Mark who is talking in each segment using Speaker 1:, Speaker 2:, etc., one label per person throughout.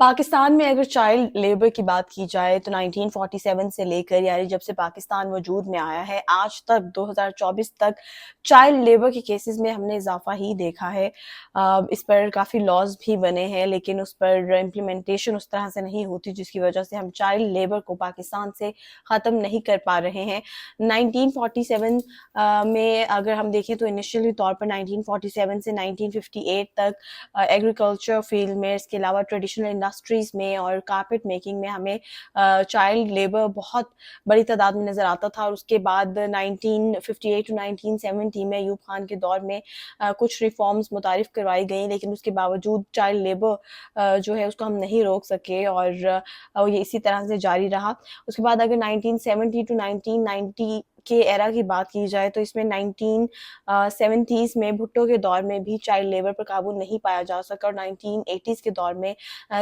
Speaker 1: پاکستان میں اگر child labour کی بات کی جائے تو 1947 سے لے کر یعنی جب سے پاکستان وجود میں آیا ہے آج تک 2024 تک چائلڈ لیبر کے کیسز میں ہم نے اضافہ ہی دیکھا ہے. اس پر کافی لاز بھی بنے ہیں لیکن اس پر امپلیمنٹیشن اس طرح سے نہیں ہوتی جس کی وجہ سے ہم چائلڈ لیبر کو پاکستان سے ختم نہیں کر پا رہے ہیں. 1947 میں اگر ہم دیکھیں تو انیشلی طور پر 1947 سے 1958 تک ایگریکلچر فیلڈ میں، اس کے علاوہ ٹریڈیشنل انڈسٹریز میں اور کارپیٹ میکنگ میں ہمیں چائلڈ لیبر بہت بڑی تعداد میں نظر آتا تھا. اور اس کے بعد 1958 ٹو 1970 میں ایوب خان کے دور میں کچھ ریفارمز متعارف کروائی گئیں لیکن اس کے باوجود چائلڈ لیبر جو ہے اس کو ہم نہیں روک سکے اور یہ اسی طرح سے جاری رہا. اس کے بعد اگر 1970 ٹو 1990 کے ایرا کی بات کی جائے تو اس میں 1970s میں بھٹو کے دور میں بھی چائلڈ لیبر پر قابو نہیں پایا جا سکا اور 1980s کے دور میں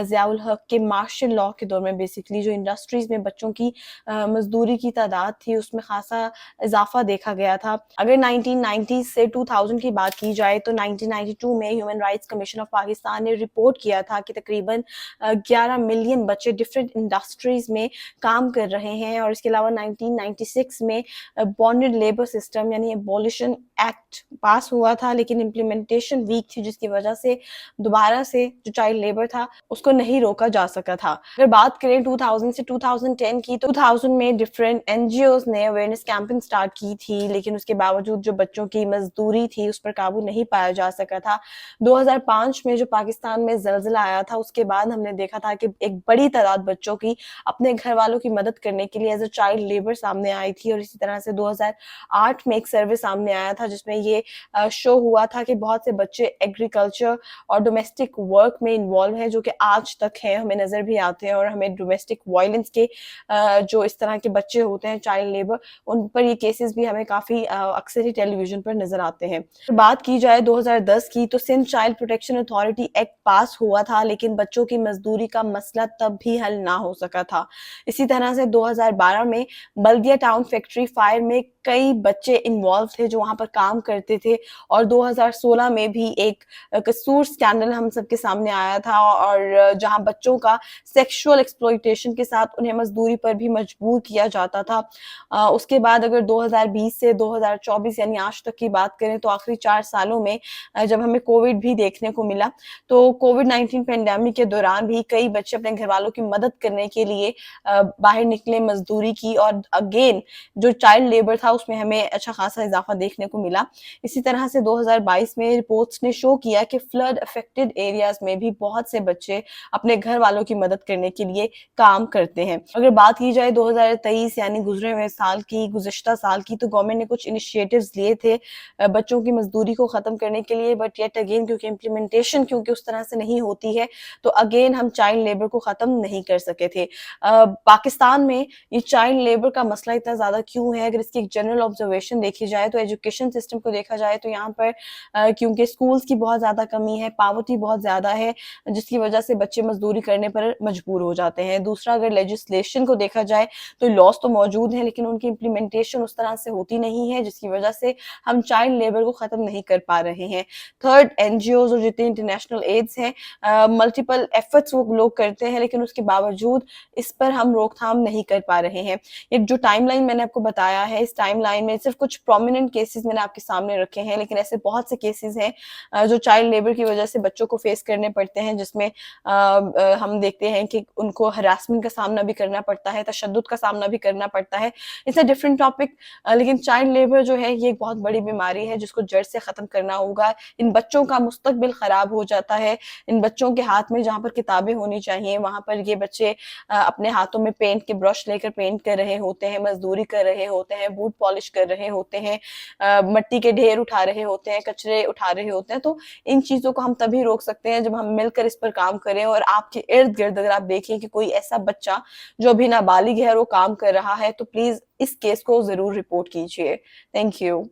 Speaker 1: ضیاء الحق کے مارشل لاء کے دور میں بیسیکلی جو انڈسٹریز میں بچوں کی مزدوری کی تعداد تھی اس میں خاصا اضافہ دیکھا گیا تھا. اگر 1990s سے 2000 کی بات کی جائے تو 1992 میں human rights commission of Pakistan نے رپورٹ کیا تھا کہ تقریباً 11 ملین بچے ڈفرینٹ انڈسٹریز میں کام کر رہے ہیں. اور اس کے علاوہ 1996 میں بانڈڈ لیبر سسٹم یعنی ایبولیشن ایکٹ پاس ہوا تھا لیکن امپلیمنٹیشن ویک تھی جس کی وجہ سے دوبارہ سے جو چائلڈ لیبر تھا اس کو نہیں روکا جا سکا تھا. اگر بات کریں 2000 سے 2010 کی تو 2000 میں ڈفرینٹ این جی اوز نے اویئرنیس کیمپنگ سٹارٹ کی تھی لیکن اس کے باوجود جو بچوں کی مزدوری تھی اس پر قابو نہیں پایا جا سکا تھا. 2005 میں جو پاکستان میں زلزلہ آیا تھا اس کے بعد ہم نے دیکھا تھا کہ ایک بڑی تعداد بچوں کی اپنے گھر والوں کی مدد کرنے کے لیے ایز اے چائلڈ لیبر سامنے آئی تھی. اور اسی طرح سے 2008 میں ایک سروے سامنے آیا تھا جس میں یہ شو ہوا تھا کہ بہت سے بچے ایگریکلچر اور ڈومیسٹک ورک میں انوالو ہیں جو کہ آج تک ہیں ہمیں نظر بھی آتے ہیں. اور ہمیں ڈومیسٹک وائلنس کے جو اس طرح کے بچے ہوتے ہیں چائلڈ لیبر ان پر یہ کیسز بھی ہمیں کافی اکثر ہی ٹیلی ویژن پر نظر آتے ہیں. بات کی جائے 2010 کی تو Sindh child protection authority act pass ہوا تھا لیکن بچوں کی مزدوری کا مسئلہ تب بھی حل نہ ہو سکا تھا. اسی طرح سے 2012 میں بلدیہ ٹاؤن فیکٹری فائر میں کئی بچے انوالو تھے جو وہاں پر کام کرتے تھے. اور 2016 میں بھی ایک قصور سکینڈل ہم سب کے سامنے آیا تھا اور جہاں بچوں کا سیکشول ایکسپلوئٹیشن کے ساتھ انہیں مزدوری پر بھی مجبور کیا جاتا تھا. اس کے بعد اگر 2020 سے 2024 یعنی آج تک کی بات کریں تو آخری 4 سالوں میں جب ہمیں کووڈ بھی دیکھنے کو ملا تو کووڈ-19 پینڈیمک کے دوران بھی کئی بچے اپنے گھر والوں کی مدد کرنے کے لیے باہر نکلے مزدوری کی اور اگین جو چائلڈ لیبر تھا اس میں ہمیں اچھا خاصا اضافہ دیکھنے کو ملا. اسی طرح سے 2022 میں رپورٹس نے شو کیا کہ فلڈ افیکٹڈ ایریاز میں بھی بہت سے بچے اپنے گھر والوں کی مدد کرنے کے لیے کام کرتے ہیں. اگر بات کی جائے 2023 یعنی گزرے ہوئے گزشتہ سال کی تو گورنمنٹ نے کچھ انیشیٹوز لیے تھے بچوں کی مزدوری کو ختم کرنے کے لیے بٹ یٹ اگین کیونکہ امپلیمنٹیشن اس طرح سے نہیں ہوتی ہے تو اگین ہم چائلڈ لیبر کو ختم نہیں کر سکے تھے. پاکستان میں یہ چائلڈ لیبر کا مسئلہ اتنا زیادہ کیوں ہے؟ اگر اس کی ایک جنرل آبزرویشن دیکھی جائے تو ایجوکیشن سسٹم کو دیکھا جائے تو یہاں پر کیونکہ اسکولز کی بہت زیادہ کمی ہے، پاورٹی بہت زیادہ ہے جس کی وجہ سے بچے مزدوری کرنے پر مجبور ہو جاتے ہیں. دوسرا اگر لیجسلیشن کو دیکھا جائے تو لاس تو موجود ہیں لیکن ان کی امپلیمنٹیشن اس طرح سے ہوتی نہیں ہے جس کی وجہ سے ہم چائلڈ لیبر کو ختم نہیں کر پا رہے ہیں. تھرڈ این جی اوز اور جتنے انٹرنیشنل ایڈز ہیں ملٹیپل ایفرٹس وہ لوگ کرتے ہیں لیکن اس کے باوجود اس پر ہم روک تھام نہیں کر پا رہے ہیں. یہ جو ٹائم لائن میں نے آپ کو بتایا ہے اس ٹائم لائن میں صرف کچھ پرومیننٹ کیسز میں نے آپ کے سامنے رکھے ہیں لیکن ایسے بہت سے کیسز ہیں جو چائلڈ لیبر کی وجہ سے بچوں کو فیس کرنے پڑتے ہیں جس میں ہم دیکھتے ہیں کہ ان کو ہراسمنٹ کا سامنا بھی کرنا پڑتا ہے، تشدد کا سامنا بھی کرنا پڑتا ہے. اس اے ڈفرینٹ ٹاپک لیکن چائلڈ لیبر جو ہے یہ ایک بہت بڑی بیماری ہے جس کو جڑ سے ختم کرنا ہوگا. ان بچوں کا مستقبل خراب ہو جاتا ہے. ان بچوں کے ہاتھ میں جہاں پر کتابیں ہونی چاہیے وہاں پر یہ بچے اپنے ہاتھوں میں پینٹ کے برش لے کر پینٹ کر رہے ہوتے ہیں، مزدوری کر رہے ہوتے ہیں، بوٹ پالش کر رہے ہوتے ہیں، مٹی کے ڈھیر اٹھا رہے ہوتے ہیں، کچرے اٹھا رہے ہوتے ہیں. تو ان چیزوں کو ہم تبھی روک سکتے ہیں جب ہم مل کر اس پر کام کریں. اور آپ کے ارد گرد اگر آپ دیکھیں کہ کوئی ایسا بچہ جو ابھی نابالغ ہے وہ کام کر رہا ہے تو پلیز اس کیس کو ضرور رپورٹ کیجیے. Thank you.